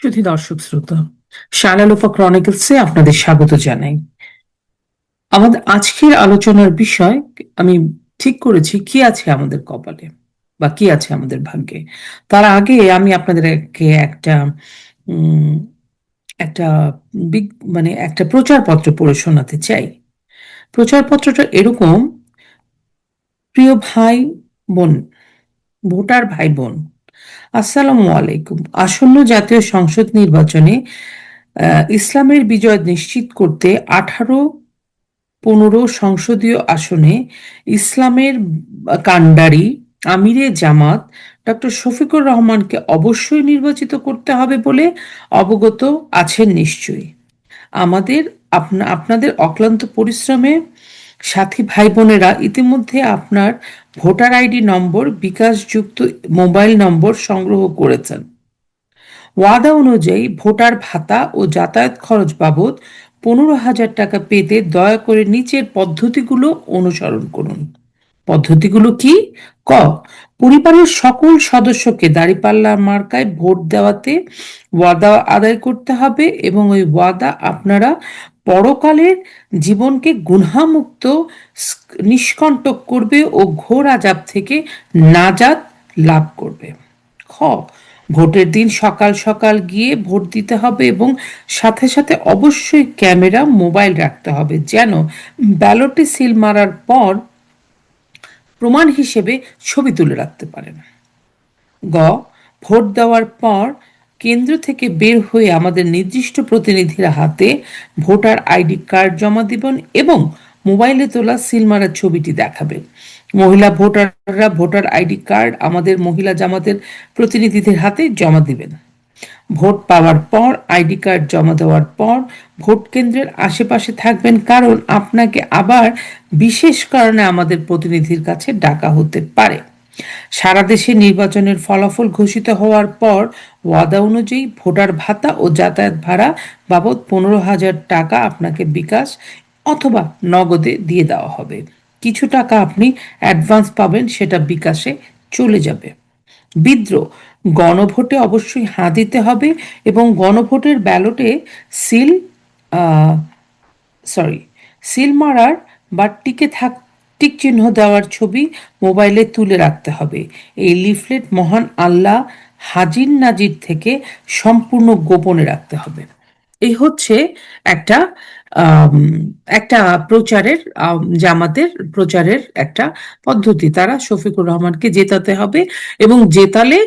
সুধী দর্শক শ্রোতা, শালালোপা ক্রনিকলসে আপনাদের স্বাগত জানাই। আমাদের আজকের আলোচনার বিষয়, আমি ঠিক করেছি কি আছে আমাদের কপালে বা কি আছে আমাদের ভাগ্যে। তার আগে আমি আপনাদেরকে উম, একটা একটা প্রচারপত্র পড়ে শোনাতে চাই। প্রচারপত্রটা এরকম: প্রিয় ভাই বোন, ভোটার ভাই বোন, আসসালামু আলাইকুম। আসন্ন জাতীয় সংসদ নির্বাচনে ইসলামের বিজয় নিশ্চিত করতে 18-15 সংসদীয় আসনে ইসলামের কাণ্ডারি আমিরে জামাত ডক্টর শফিকুর রহমানকে অবশ্যই নির্বাচিত করতে হবে বলে অবগত আছেন নিশ্চয়ই। আমাদের আপনাদের অক্লান্ত পরিশ্রমে সাথী ভাই বোনেরা ইতিমধ্যে আপনার ভোটার আইডি নম্বর, বিকাশযুক্ত মোবাইল নম্বর সংগ্রহ করেছেন। ওয়াদা অনুযায়ী ভোটার ভাতা ও যাতায়াত খরচ বাবদ 15,000 টাকা পেতে দয়া করে নিচের পদ্ধতিগুলো অনুসরণ করুন। পদ্ধতিগুলো কি? ক, পরিবারের সকল সদস্যকে দাঁড়িপাল্লা মার্কায় ভোট দেওয়াতে ওয়াদা আদায় করতে হবে এবং ওই ওয়াদা আপনারা পরকালের জীবনকে গুনহামুক্ত নিষ্কণ্টক করবে ও ঘোর আযাব থেকে নাজাত লাভ করবে। খ, ভোটের দিন সকাল সকাল গিয়ে ভোট দিতে হবে এবং সাথে সাথে অবশ্যই ক্যামেরা, মোবাইল রাখতে হবে যেন ব্যালটে সিল মারার পর প্রমাণ হিসেবে ছবি তুলে রাখতে পারেন। গ, ভোট দেওয়ার পর কেন্দ্র থেকে বের হয়ে আমাদের নির্দিষ্ট প্রতিনিধির হাতে ভোটার আইডি কার্ড জমা দিবেন এবং মোবাইলে তোলা সিল মারার ছবিটি দেখাবেন। মহিলা ভোটাররা ভোটার আইডি কার্ড আমাদের মহিলা জামাতের প্রতিনিধিদের হাতে জমা দিবেন। ভোট পাওয়ার পর আইডি কার্ড জমা দেওয়ার পর ভোট কেন্দ্রের আশেপাশে থাকবেন, কারণ আপনাকে আবার বিশেষ কারণে আমাদের প্রতিনিধির কাছে ডাকা হতে পারে। সারা দেশে নির্বাচনের ফলাফল ঘোষিত হওয়ার পর ওয়াদা অনুযায়ী ভোটার ভাতা ও যাতায়াত ভাড়া বাবদ 15,000 টাকা আপনাকে বিকাশ অথবা নগদে দিয়ে দেওয়া হবে। কিছু টাকা আপনি অ্যাডভান্স পাবেন, সেটা বিকাশে চলে যাবে। বিদ্রোহ, গণভোটে অবশ্যই হাঁ দিতে হবে এবং গণভোটের ব্যালটে সিল সরি সিল মারার বা টিক চিহ্ন দেওয়ার ছবি মোবাইলে তুলে রাখতে হবে। এই লিফলেট মহান আল্লাহ হাজির নাজির থেকে সম্পূর্ণ গোপনে রাখতে হবে। এই হচ্ছে একটা আম, একটা প্রচারের জামাতের প্রচারের একটা পদ্ধতি। তারা শফিকুর রহমানকে জেতাতে হবে এবং জেতালে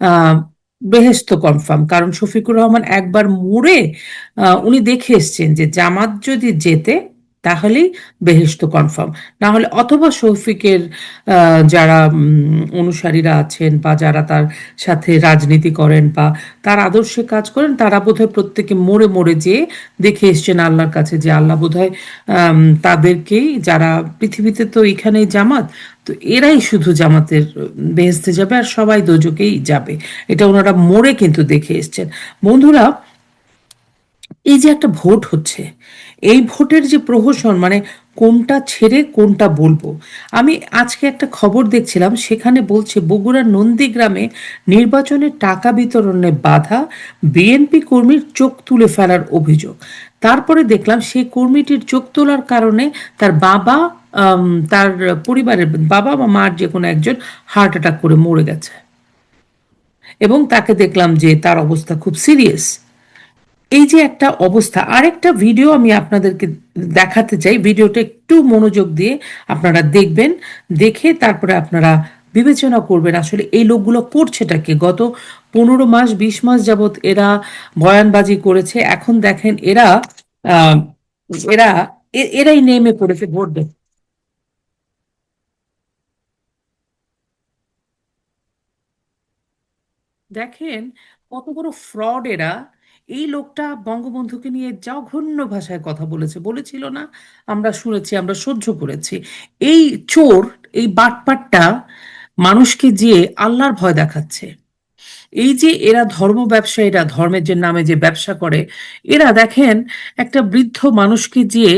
আহ বেহেশত কনফার্ম, কারণ শফিকুর রহমান একবার মরে উনি দেখে এসছেন যে জামাত যদি জেতে তাহলেই বেহেশত কনফার্ম। না হলে অথবা শফিকের যারা অনুসারীরা আছেন বা যারা তার সাথে রাজনীতি করেন বা তার আদর্শে কাজ করেন, তারা বোধহয় প্রত্যেকে মরে মরে যেয়ে দেখে এসছেন আল্লাহর কাছে যে আল্লাহ বোধহয় তাদেরকেই, যারা পৃথিবীতে তো এখানেই জামাত, তো এরাই শুধু জামাতের বেহেশতে যাবে আর সবাই দোজকেই যাবে। এটা ওনারা মরে কিন্তু দেখে এসছেন। বন্ধুরা, এই যে একটা ভোট হচ্ছে, এই ভোটের যে প্রহসন, মানে কোনটা ছেড়ে কোনটা বলবো। আমি আজকে একটা খবর দেখছিলাম, সেখানে বলছে বগুড়ার নন্দীগ্রামে নির্বাচনে টাকা বিতরণে বাধা, বিএনপি কর্মীর চোখ তুলে ফেলার অভিযোগ। তারপরে দেখলাম সেই কর্মীটির চোখ তোলার কারণে তার বাবা, তার পরিবারের বাবা বা মার যে কোনো একজন হার্ট অ্যাটাক করে মরে গেছে এবং তাকে দেখলাম যে তার অবস্থা খুব সিরিয়াস। এই যে একটা অবস্থা। আরেকটা ভিডিও আমি আপনাদেরকে দেখাতে চাই, ভিডিওটা একটু মনোযোগ দিয়ে আপনারা দেখবেন, দেখে তারপরে আপনারা বিবেচনা করবেন আসলে এই লোকগুলো করছেটা কি। গত 15 মাস 20 মাস যাবৎ এরা বয়ানবাজি করেছে, এখন দেখেন এরা আহ, এরা এরাই নেমে পড়েছে ভোট দেবে। দেখেন কত বড় ফ্রড এরা। এই লোকটা বঙ্গবন্ধুকে নিয়ে জঘন্য ভাষায় কথা বলেছে, বলেছিল না? আমরা শুনেছি, আমরা সহ্য করেছি। এই চোর, এই বাটপারটা মানুষকে যে আল্লাহর ভয় দেখাচ্ছে। এই যে এরা ধর্ম ব্যবসায়ীরা, ধর্মের যে নামে যে ব্যবসা করে, এরা দেখেন একটা বৃদ্ধ মানুষকে যে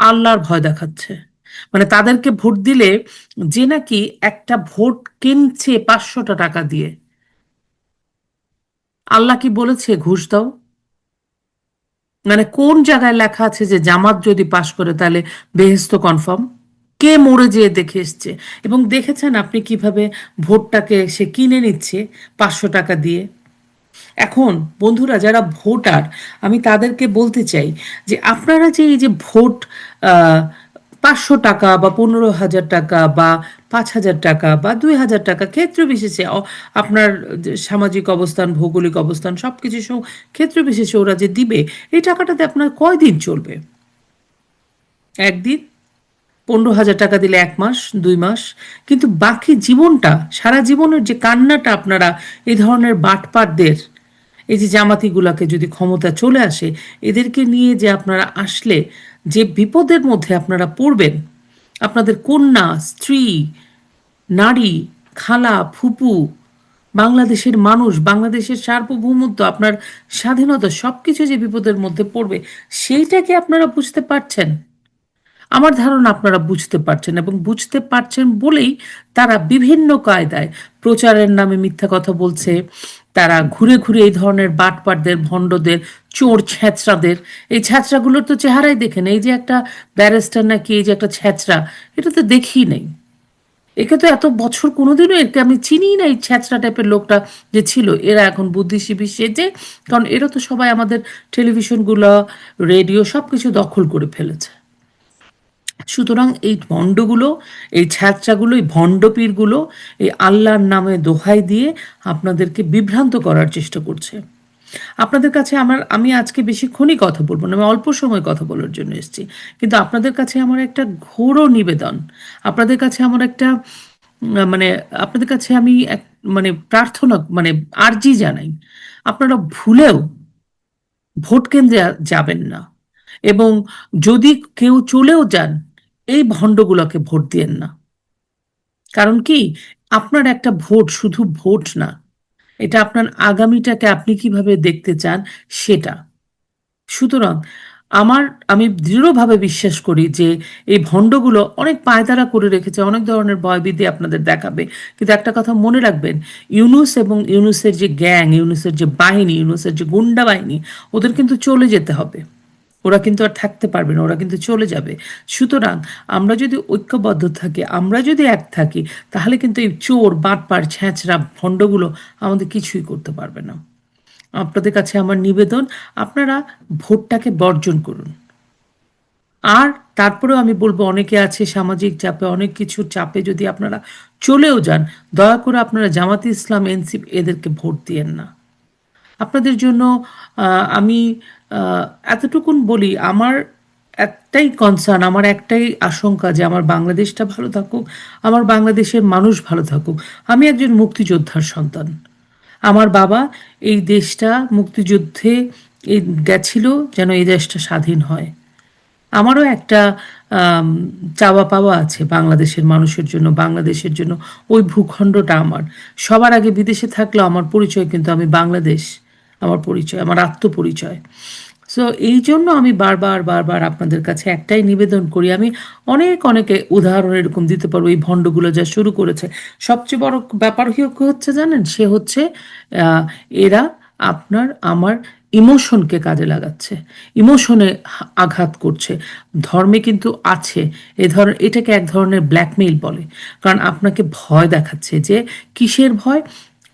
আল্লাহর ভয় দেখাচ্ছে। মানে তাদেরকে ভোট দিলে যে নাকি একটা ভোট কিনছে 500টা টাকা দিয়ে। আল্লাহ কি বলেছে ঘুষ দাও? মানে কোন জায়গায় লেখা আছে যে জামাত যদি পাশ করে তাহলে বেহেশত কনফার্ম? কে মরে যেয়ে দেখে এসছে? এবং দেখেছেন আপনি কিভাবে ভোটটাকে সে কিনে নিচ্ছে 500 টাকা দিয়ে। এখন বন্ধুরা যারা ভোটার, আমি তাদেরকে বলতে চাই যে আপনারা যে এই যে ভোট, 500 টাকা বা 15,000 টাকা বা 5,000 টাকা বা 2,000 টাকা ক্ষেত্র বিশেষে আপনার যে সামাজিক অবস্থান, ভৌগোলিক অবস্থান, সব কিছু ক্ষেত্র বিশেষে ওরা যে দিবে, এই টাকাটাতে আপনার কয়দিন চলবে? একদিন? 15,000 টাকা দিলে 1 মাস, 2 মাস। কিন্তু বাকি জীবনটা, সারা জীবনের যে কান্নাটা আপনারা এই ধরনের বাটপারদের, এই যে জামাতিগুলাকে যদি ক্ষমতা চলে আসে, এদেরকে নিয়ে যে আপনারা আসলে যে বিপদের মধ্যে আপনারা পড়বেন, আপনাদের কন্যা, স্ত্রী, নারী, খালা, ফুপু, বাংলাদেশের মানুষ, বাংলাদেশের সার্বভৌমত্ব, আপনার স্বাধীনতা, সবকিছু যে বিপদের মধ্যে পড়বে, সেইটা কি আপনারা বুঝতে পারছেন? আমার ধারণা আপনারা বুঝতে পারছেন, এবং বুঝতে পারছেন বলেই তারা বিভিন্ন কায়দায় প্রচারের নামে মিথ্যা কথা বলছে। তারা ঘুরে ঘুরে এই ধরনের বাটপারদের, ভণ্ডদের, চোর ছ্যাঁচড়াদের, এই ছ্যাঁচড়াগুলোর তো চেহারাই দেখেন। এই যে একটা ব্যারিস্টার নাকি, এই যে একটা ছ্যাঁচড়া, এটা তো দেখি নেই। একে তো এত বছর কোনোদিনও একে আমি চিনি না, এই ছ্যাঁচড়া টাইপের লোকটা যে ছিল। এরা এখন বুদ্ধিজীবী সেজে, কারণ এরা তো সবাই আমাদের টেলিভিশনগুলো, রেডিও সব কিছু দখল করে ফেলেছে। সুতরাং এই ভণ্ডগুলো, এই ছ্যাঁচড়াগুলো, এই ভণ্ডপীরগুলো এই আল্লাহর নামে দোহাই দিয়ে আপনাদেরকে বিভ্রান্ত করার চেষ্টা করছে। আপনাদের কাছে আমি আজকে বেশিক্ষণই কথা বলবো না, আমি অল্প সময় কথা বলার জন্য এসেছি। কিন্তু আপনাদের কাছে আমার একটা ঘোর নিবেদন, আপনাদের কাছে আমার একটা মানে আপনাদের কাছে আমি এক মানে প্রার্থনা, মানে আর্জি জানাই, আপনারা ভুলেও ভোট কেন্দ্রে যাবেন না। এবং যদি কেউ চলেও যান, এই ভণ্ডগুলোকে ভোট দিয়েন না। কারণ কি, আপনার একটা ভোট শুধু ভোট না, এটা আপনার আগামীটাকে আপনি কিভাবে দেখতে চান সেটা। সুতরাং আমার আমি দৃঢ়ভাবে বিশ্বাস করি যে এই ভণ্ডগুলো অনেক পায়তারা করে রেখেছে, অনেক ধরনের ভয়ভীতি আপনাদের দেখাবে। কিন্তু একটা কথা মনে রাখবেন, ইউনুস এবং ইউনুসের যে গ্যাং, ইউনুসের যে বাহিনী, ইউনুসের যে গুন্ডা বাহিনী, ওদের কিন্তু চলে যেতে হবে। ওরা কিন্তু আর থাকতে পারবে না, ওরা কিন্তু চলে যাবে। সুতরাং আমরা যদি ঐক্যবদ্ধ থাকি, আমরা যদি এক থাকি, তাহলে কিন্তু এই চোর, বাটপার, ছ্যাঁচড়া, ভণ্ডগুলো আমাদের কিছুই করতে পারবে না। আপনাদের কাছে আমার নিবেদন, আপনারা ভোটটাকে বর্জন করুন। আর তারপরেও আমি বলবো, অনেকে আছে সামাজিক চাপে, অনেক কিছুর চাপে যদি আপনারা চলেও যান, দয়া করে আপনারা জামাতে ইসলাম, এনসিপি এদেরকে ভোট দিয়েন না। আপনাদের জন্য আমি এতটুকুন বলি, আমার একটাই কনসার্ন, আমার একটাই আশঙ্কা যে আমার বাংলাদেশটা ভালো থাকুক, আমার বাংলাদেশের মানুষ ভালো থাকুক। আমি একজন মুক্তিযোদ্ধার সন্তান। আমার বাবা এই দেশটা মুক্তিযুদ্ধে এই গেছিল যেন এই দেশটা স্বাধীন হয়। আমারও একটা আম, চাওয়া পাওয়া আছে বাংলাদেশের মানুষের জন্য, বাংলাদেশের জন্য। ওই ভূখণ্ডটা আমার। সবার আগে বিদেশে থাকলেও আমার পরিচয় কিন্তু আমি বাংলাদেশ, আমার পরিচয়, আমার আত্মপরিচয়। সো এই জন্য আমি বারবার বারবার আপনাদের কাছে একটাই নিবেদন করি। আমি অনেকে উদাহরণ এরকম দিতে পারবো, এই ভণ্ডগুলো যা শুরু করেছে। সবচেয়ে বড় ব্যাপার কি হচ্ছে জানেন? সে হচ্ছে আহ, এরা আপনার আমার ইমোশনকে কাজে লাগাচ্ছে, ইমোশনে আঘাত করছে। ধর্মে কিন্তু আছে এটাকে এক ধরনের ব্ল্যাকমেইল বলে। কারণ আপনাকে ভয় দেখাচ্ছে, যে কিসের ভয়?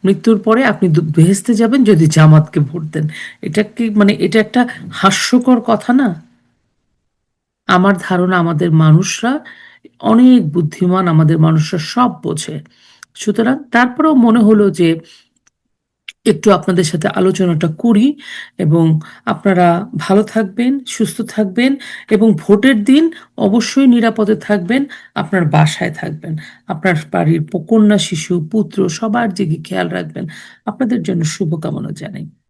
মৃত্যুর পরে আপনি বেহেশতে যাবেন যদি জামাতকে ভোট দেন। এটা কি, মানে এটা একটা হাস্যকর কথা না? আমার ধারণা আমাদের মানুষরা অনেক বুদ্ধিমান, আমাদের মানুষরা সব বোঝে। সুতরাং তারপরেও মনে হলো যে একটু আপনাদের সাথে আলোচনাটা করি। এবং আপনারা ভালো থাকবেন, সুস্থ থাকবেন, এবং ভোটের দিন অবশ্যই নিরাপদে থাকবেন, আপনার বাসায় থাকবেন, আপনার বাড়ির কন্যা, শিশু, পুত্র সবার দিকে খেয়াল রাখবেন। আপনাদের জন্য শুভকামনা জানাই।